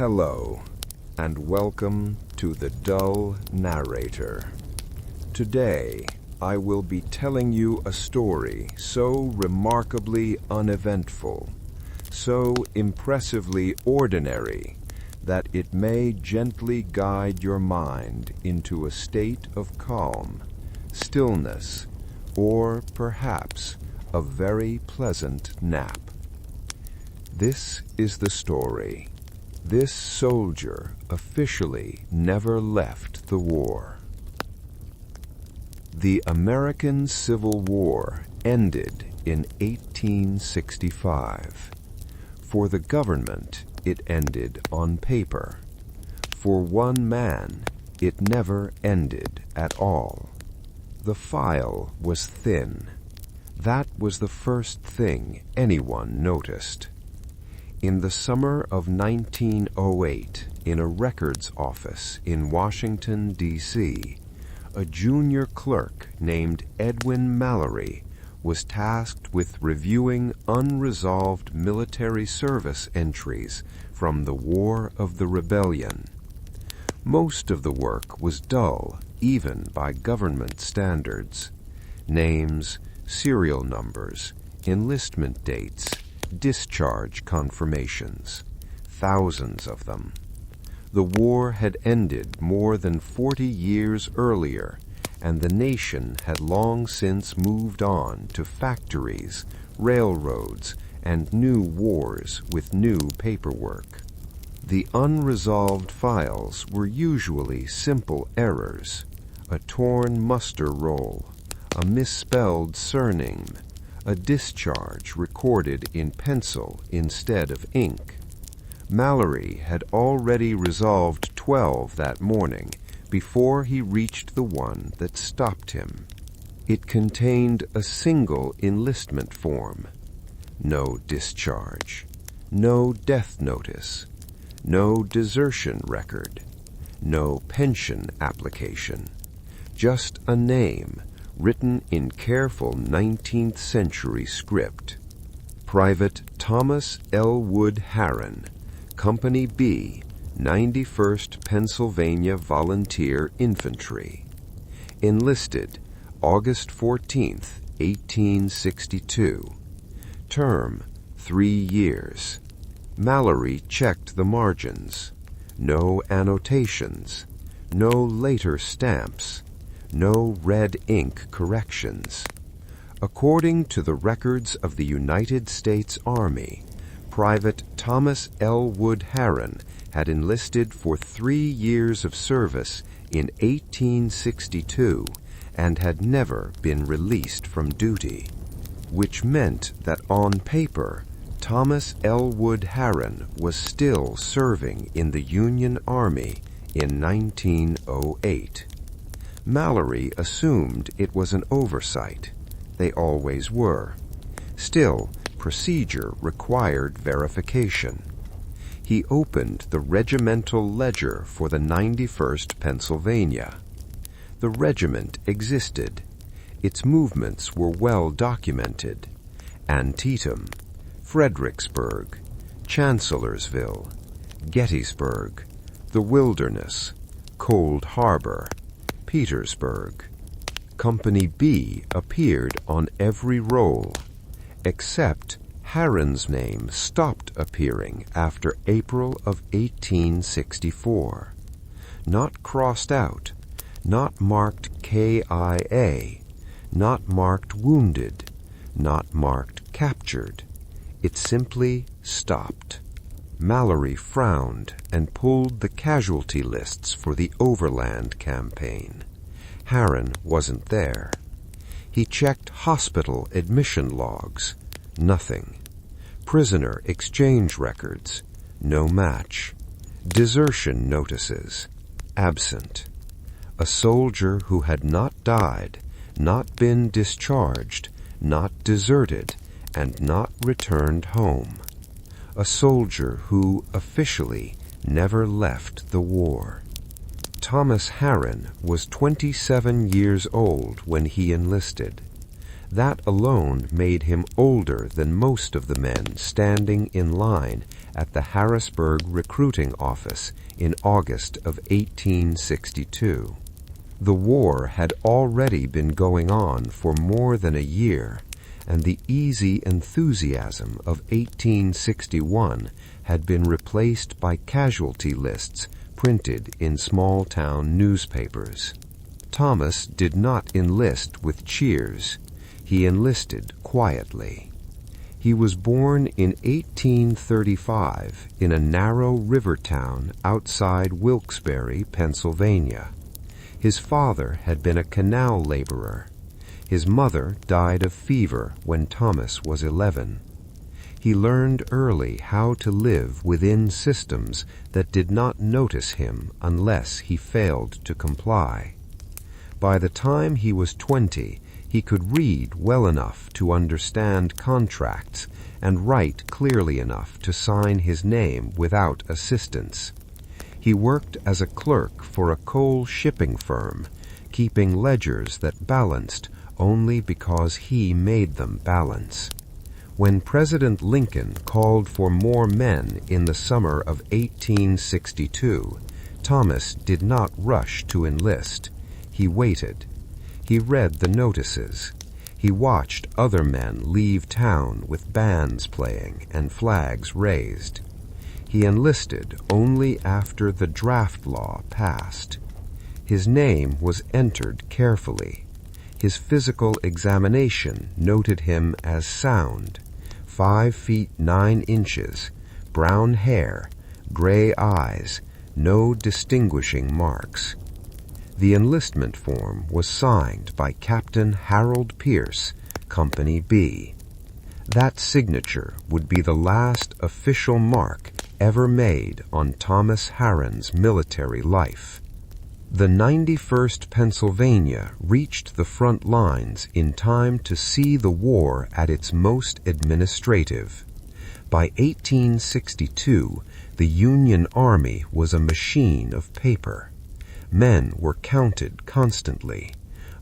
Hello, and welcome to the Dull Narrator. Today, I will be telling you a story so remarkably uneventful, so impressively ordinary, that it may gently guide your mind into a state of calm, stillness, or perhaps a very pleasant nap. This is the story. This soldier officially never left the war. The American Civil War ended in 1865. For the government, it ended on paper. For one man, it never ended at all. The file was thin. That was the first thing anyone noticed. In the summer of 1908, in a records office in Washington, D.C., a junior clerk named Edwin Mallory was tasked with reviewing unresolved military service entries from the War of the Rebellion. Most of the work was dull, even by government standards. Names, serial numbers, enlistment dates, discharge confirmations, thousands of them. The war had ended more than 40 years earlier, and the nation had long since moved on to factories, railroads, and new wars with new paperwork. The unresolved files were usually simple errors: a torn muster roll, a misspelled surname, a discharge recorded in pencil instead of ink. Mallory had already resolved 12 that morning before he reached the one that stopped him. It contained a single enlistment form. No discharge, no death notice, no desertion record, no pension application, just a name written in careful 19th century script. Private Thomas L. Wood Harron, Company B, 91st Pennsylvania Volunteer Infantry. Enlisted August 14th, 1862. Term 3 years. Mallory checked the margins. No annotations. No later stamps. No red ink corrections. According to the records of the United States Army, Private Thomas L. Wood Harron had enlisted for 3 years of service in 1862 and had never been released from duty, which meant that on paper, Thomas L. Wood Harron was still serving in the Union Army in 1908. Mallory assumed it was an oversight. They always were. Still, procedure required verification. He opened the regimental ledger for the 91st Pennsylvania. The regiment existed. Its movements were well documented. Antietam, Fredericksburg, Chancellorsville, Gettysburg, the Wilderness, Cold Harbor, Petersburg. Company B appeared on every roll, except Harron's name stopped appearing after April of 1864. Not crossed out, not marked KIA, not marked wounded, not marked captured. It simply stopped. Mallory frowned and pulled the casualty lists for the Overland campaign. Harron wasn't there. He checked hospital admission logs. Nothing. Prisoner exchange records. No match. Desertion notices. Absent. A soldier who had not died, not been discharged, not deserted, and not returned home. A soldier who officially never left the war. Thomas Harron was 27 years old when he enlisted. That alone made him older than most of the men standing in line at the Harrisburg recruiting office in August of 1862. The war had already been going on for more than a year, and the easy enthusiasm of 1861 had been replaced by casualty lists printed in small-town newspapers. Thomas did not enlist with cheers. He enlisted quietly. He was born in 1835 in a narrow river town outside Wilkes-Barre, Pennsylvania. His father had been a canal laborer. His mother died of fever when Thomas was 11. He learned early how to live within systems that did not notice him unless he failed to comply. By the time he was 20, he could read well enough to understand contracts and write clearly enough to sign his name without assistance. He worked as a clerk for a coal shipping firm, keeping ledgers that balanced only because he made them balance. When President Lincoln called for more men in the summer of 1862, Thomas did not rush to enlist. He waited. He read the notices. He watched other men leave town with bands playing and flags raised. He enlisted only after the draft law passed. His name was entered carefully. His physical examination noted him as sound, 5 feet 9 inches, brown hair, gray eyes, no distinguishing marks. The enlistment form was signed by Captain Harold Pierce, Company B. That signature would be the last official mark ever made on Thomas Harron's military life. The 91st Pennsylvania reached the front lines in time to see the war at its most administrative. By 1862, the Union Army was a machine of paper. Men were counted constantly.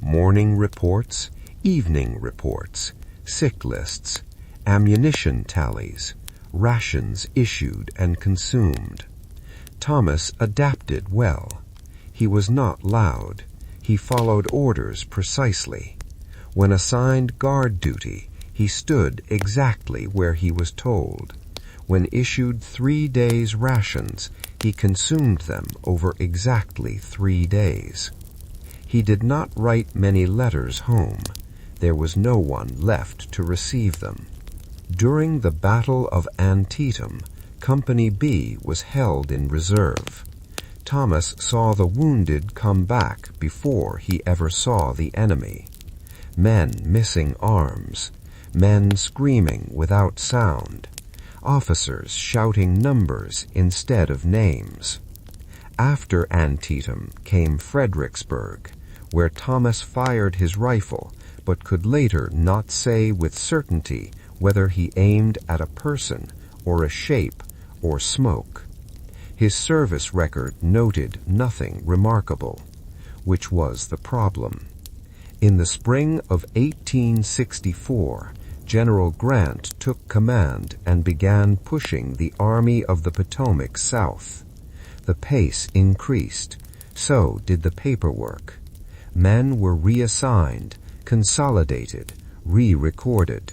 Morning reports, evening reports, sick lists, ammunition tallies, rations issued and consumed. Thomas adapted well. He was not loud. He followed orders precisely. When assigned guard duty, he stood exactly where he was told. When issued 3 days' rations, he consumed them over exactly 3 days. He did not write many letters home. There was no one left to receive them. During the Battle of Antietam, Company B was held in reserve. Thomas saw the wounded come back before he ever saw the enemy. Men missing arms, men screaming without sound, officers shouting numbers instead of names. After Antietam came Fredericksburg, where Thomas fired his rifle but could later not say with certainty whether he aimed at a person or a shape or smoke. His service record noted nothing remarkable, which was the problem. In the spring of 1864, General Grant took command and began pushing the Army of the Potomac south. The pace increased. So did the paperwork. Men were reassigned, consolidated, re-recorded.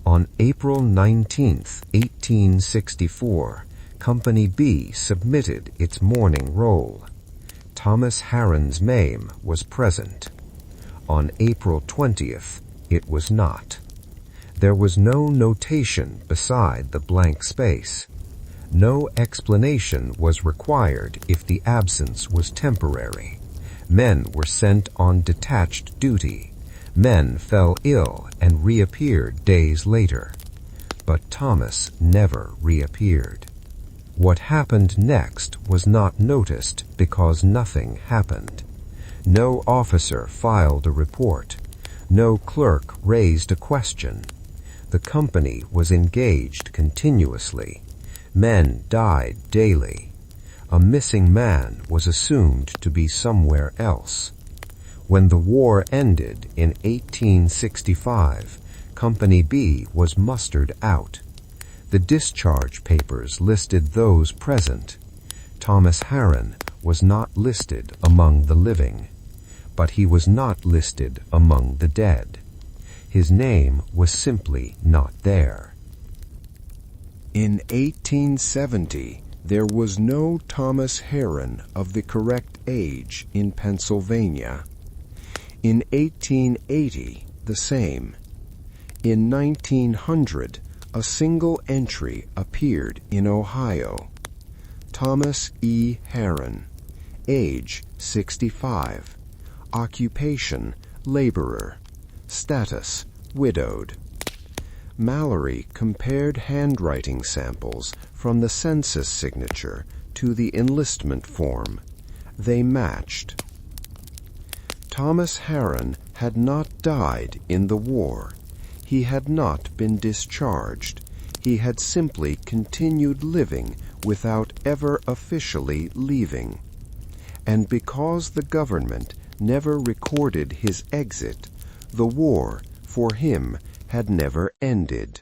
On April 19, 1864, Company B submitted its morning roll. Thomas Harron's name was present. On April 20th, it was not. There was no notation beside the blank space. No explanation was required if the absence was temporary. Men were sent on detached duty. Men fell ill and reappeared days later. But Thomas never reappeared. What happened next was not noticed because nothing happened. No officer filed a report. No clerk raised a question. The company was engaged continuously. Men died daily. A missing man was assumed to be somewhere else. When the war ended in 1865, Company B was mustered out. The discharge papers listed those present. Thomas Harron was not listed among the living, but he was not listed among the dead. His name was simply not there. In 1870, there was no Thomas Harron of the correct age in Pennsylvania. In 1880, the same. In 1900, a single entry appeared in Ohio. Thomas E. Harron, age 65, occupation laborer, status widowed. Mallory compared handwriting samples from the census signature to the enlistment form. They matched. Thomas Harron had not died in the war. He had not been discharged. He had simply continued living without ever officially leaving. And because the government never recorded his exit, the war, for him, had never ended.